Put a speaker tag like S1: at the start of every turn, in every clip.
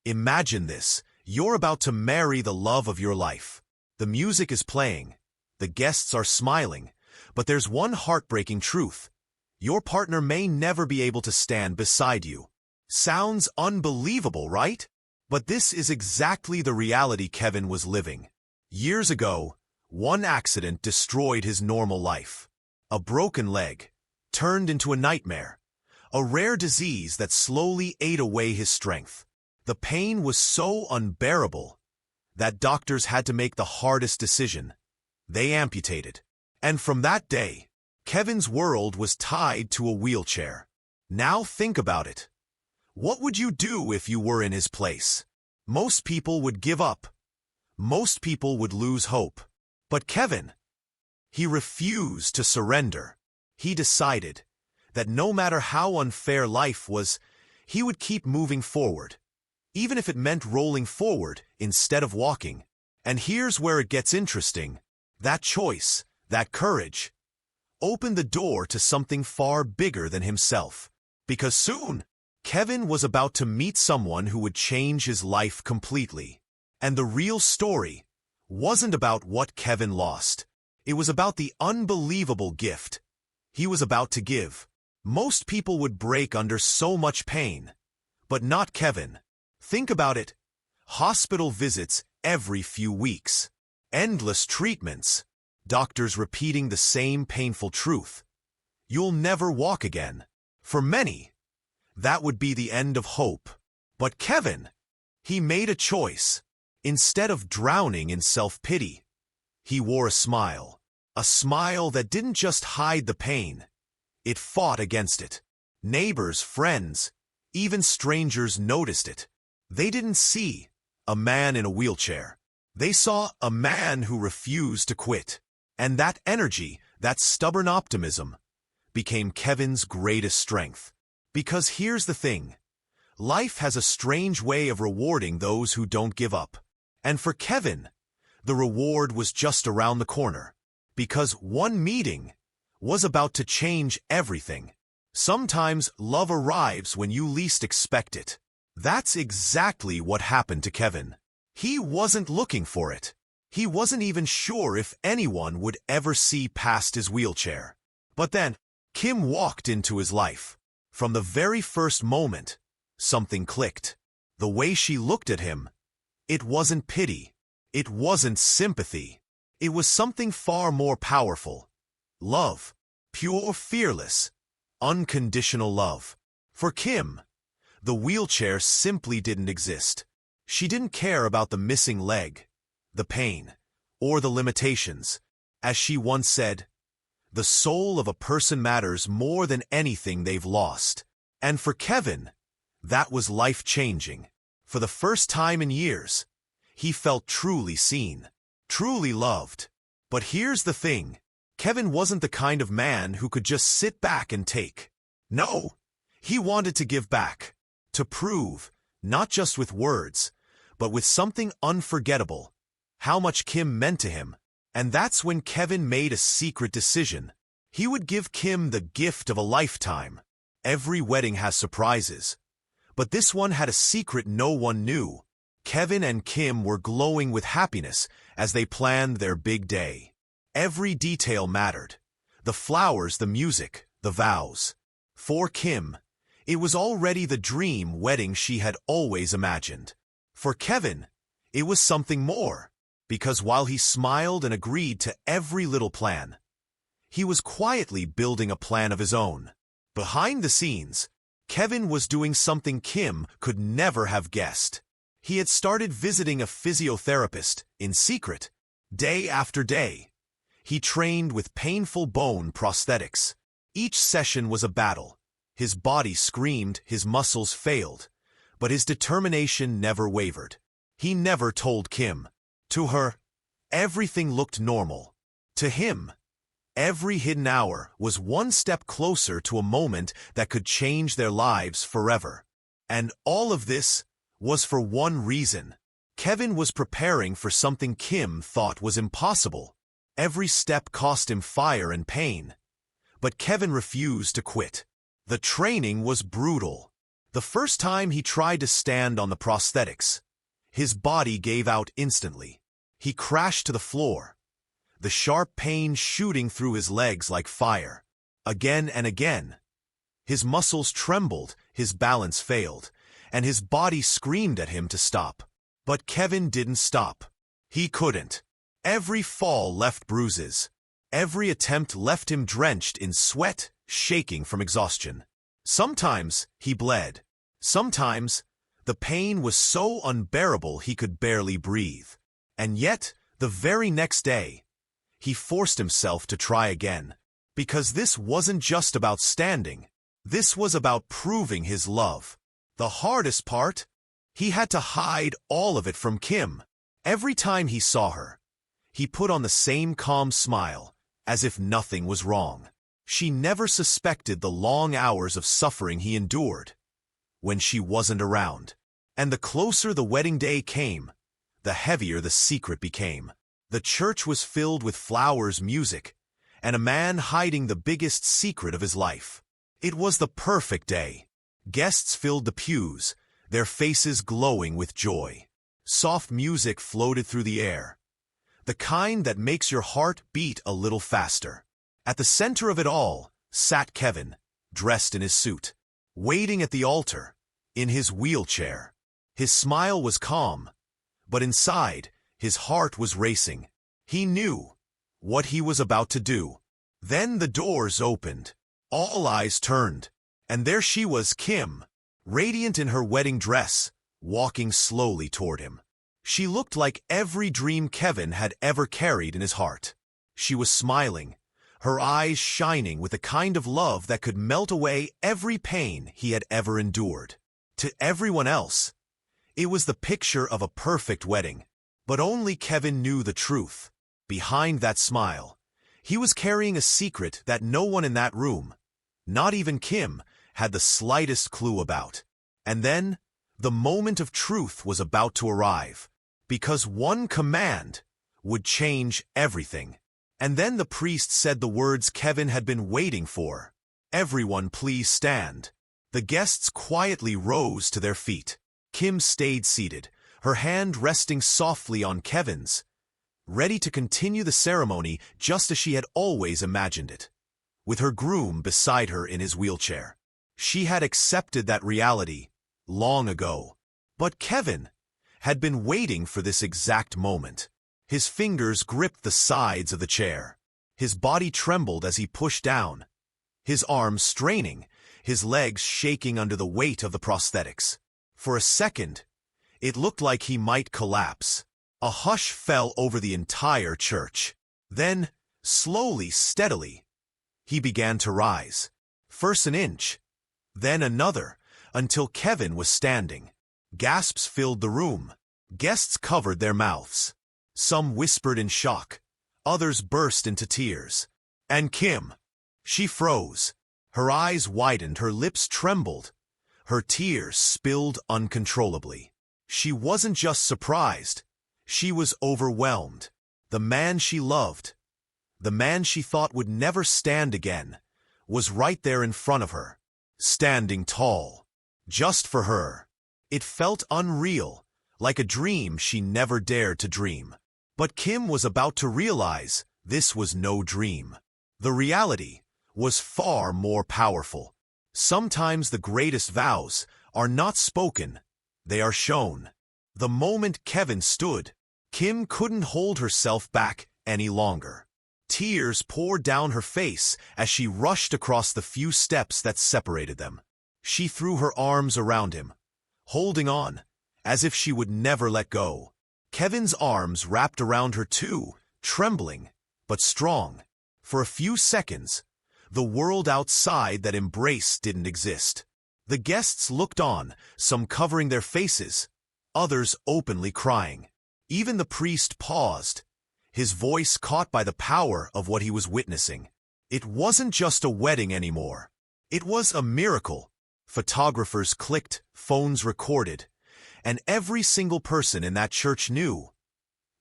S1: Imagine this. You're about to marry the love of your life. The music is playing. The guests are smiling. But there's one heartbreaking truth. Your partner may never be able to stand beside you. Sounds unbelievable, right? But this is exactly the reality Kevin was living. Years ago, one accident destroyed his normal life. A broken leg turned into a nightmare. A rare disease that slowly ate away his strength. The pain was so unbearable that doctors had to make the hardest decision. They amputated. And from that day, Kevin's world was tied to a wheelchair. Now think about it. What would you do if you were in his place? Most people would give up. Most people would lose hope. But Kevin, he refused to surrender. He decided that no matter how unfair life was, he would keep moving forward, even if it meant rolling forward instead of walking. And here's where it gets interesting. That choice, that courage, opened the door to something far bigger than himself. Because soon, Kevin was about to meet someone who would change his life completely. And the real story wasn't about what Kevin lost. It was about the unbelievable gift he was about to give. Most people would break under so much pain, but not Kevin. Think about it. Hospital visits every few weeks. Endless treatments. Doctors repeating the same painful truth. You'll never walk again. For many, that would be the end of hope. But Kevin, he made a choice. Instead of drowning in self-pity, he wore a smile. A smile that didn't just hide the pain. It fought against it. Neighbors, friends, even strangers noticed it. They didn't see a man in a wheelchair. They saw a man who refused to quit. And that energy, that stubborn optimism, became Kevin's greatest strength. Because here's the thing. Life has a strange way of rewarding those who don't give up. And for Kevin, the reward was just around the corner. Because one meeting was about to change everything. Sometimes love arrives when you least expect it. That's exactly what happened to Kevin. He wasn't looking for it. He wasn't even sure if anyone would ever see past his wheelchair. But then, Kim walked into his life. From the very first moment, something clicked. The way she looked at him, it wasn't pity. It wasn't sympathy. It was something far more powerful. Love. Pure, fearless, unconditional love. For Kim, the wheelchair simply didn't exist. She didn't care about the missing leg, the pain, or the limitations. As she once said, the soul of a person matters more than anything they've lost. And for Kevin, that was life-changing. For the first time in years, he felt truly seen, truly loved. But here's the thing. Kevin wasn't the kind of man who could just sit back and take. No, he wanted to give back. To prove, not just with words, but with something unforgettable, how much Kim meant to him. And that's when Kevin made a secret decision. He would give Kim the gift of a lifetime. Every wedding has surprises. But this one had a secret no one knew. Kevin and Kim were glowing with happiness as they planned their big day. Every detail mattered. The flowers, the music, the vows. For Kim, it was already the dream wedding she had always imagined. For Kevin, it was something more. Because while he smiled and agreed to every little plan, he was quietly building a plan of his own. Behind the scenes, Kevin was doing something Kim could never have guessed. He had started visiting a physiotherapist in secret, day after day. He trained with painful bone prosthetics. Each session was a battle. His body screamed, his muscles failed. But his determination never wavered. He never told Kim. To her, everything looked normal. To him, every hidden hour was one step closer to a moment that could change their lives forever. And all of this was for one reason. Kevin was preparing for something Kim thought was impossible. Every step cost him fire and pain. But Kevin refused to quit. The training was brutal. The first time he tried to stand on the prosthetics, his body gave out instantly. He crashed to the floor, the sharp pain shooting through his legs like fire. Again and again, his muscles trembled, his balance failed, and his body screamed at him to stop. But Kevin didn't stop. He couldn't. Every fall left bruises. Every attempt left him drenched in sweat, shaking from exhaustion. Sometimes he bled. Sometimes the pain was so unbearable he could barely breathe. And yet, the very next day, he forced himself to try again. Because this wasn't just about standing. This was about proving his love. The hardest part? He had to hide all of it from Kim. Every time he saw her, he put on the same calm smile, as if nothing was wrong. She never suspected the long hours of suffering he endured when she wasn't around. And the closer the wedding day came, the heavier the secret became. The church was filled with flowers, music, and a man hiding the biggest secret of his life. It was the perfect day. Guests filled the pews, their faces glowing with joy. Soft music floated through the air, the kind that makes your heart beat a little faster. At the center of it all sat Kevin, dressed in his suit, waiting at the altar, in his wheelchair. His smile was calm, but inside, his heart was racing. He knew what he was about to do. Then the doors opened. All eyes turned, and there she was, Kim, radiant in her wedding dress, walking slowly toward him. She looked like every dream Kevin had ever carried in his heart. She was smiling, her eyes shining with a kind of love that could melt away every pain he had ever endured. To everyone else, it was the picture of a perfect wedding. But only Kevin knew the truth. Behind that smile, he was carrying a secret that no one in that room, not even Kim, had the slightest clue about. And then, the moment of truth was about to arrive, because one command would change everything. And then the priest said the words Kevin had been waiting for. "Everyone please stand." The guests quietly rose to their feet. Kim stayed seated, her hand resting softly on Kevin's, ready to continue the ceremony just as she had always imagined it, with her groom beside her in his wheelchair. She had accepted that reality long ago. But Kevin had been waiting for this exact moment. His fingers gripped the sides of the chair. His body trembled as he pushed down, his arms straining, his legs shaking under the weight of the prosthetics. For a second, it looked like he might collapse. A hush fell over the entire church. Then, slowly, steadily, he began to rise. First an inch, then another, until Kevin was standing. Gasps filled the room. Guests covered their mouths. Some whispered in shock. Others burst into tears. And Kim, she froze. Her eyes widened, her lips trembled. Her tears spilled uncontrollably. She wasn't just surprised. She was overwhelmed. The man she loved, the man she thought would never stand again, was right there in front of her, standing tall, just for her. It felt unreal, like a dream she never dared to dream. But Kim was about to realize this was no dream. The reality was far more powerful. Sometimes the greatest vows are not spoken, they are shown. The moment Kevin stood, Kim couldn't hold herself back any longer. Tears poured down her face as she rushed across the few steps that separated them. She threw her arms around him, holding on, as if she would never let go. Kevin's arms wrapped around her too, trembling, but strong. For a few seconds, the world outside that embrace didn't exist. The guests looked on, some covering their faces, others openly crying. Even the priest paused, his voice caught by the power of what he was witnessing. It wasn't just a wedding anymore. It was a miracle. Photographers clicked, phones recorded, and every single person in that church knew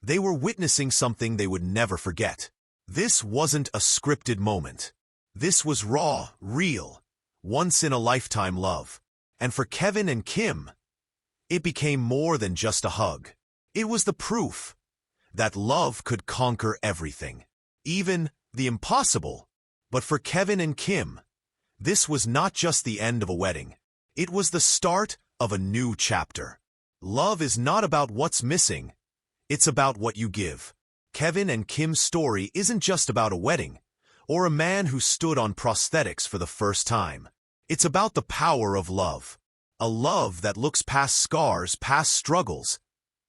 S1: they were witnessing something they would never forget. This wasn't a scripted moment. This was raw, real, once-in-a-lifetime love. And for Kevin and Kim, it became more than just a hug. It was the proof that love could conquer everything, even the impossible. But for Kevin and Kim, this was not just the end of a wedding. It was the start of a new chapter. Love is not about what's missing. It's about what you give. Kevin and Kim's story isn't just about a wedding or a man who stood on prosthetics for the first time. It's about the power of love. A love that looks past scars, past struggles,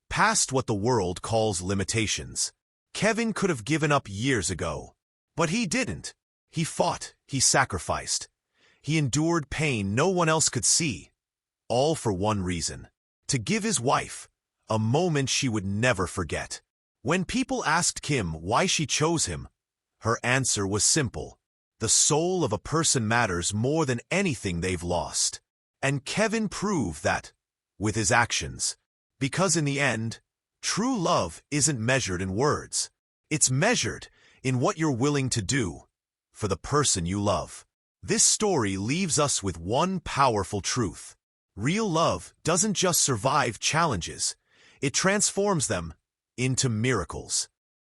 S1: past what the world calls limitations. Kevin could have given up years ago, but he didn't. He fought, he sacrificed. He endured pain no one else could see, all for one reason: to give his wife a moment she would never forget. When people asked Kim why she chose him, her answer was simple: the soul of a person matters more than anything they've lost. And Kevin proved that with his actions, because in the end, true love isn't measured in words. It's measured in what you're willing to do for the person you love. This story leaves us with one powerful truth: real love doesn't just survive challenges, it transforms them into miracles.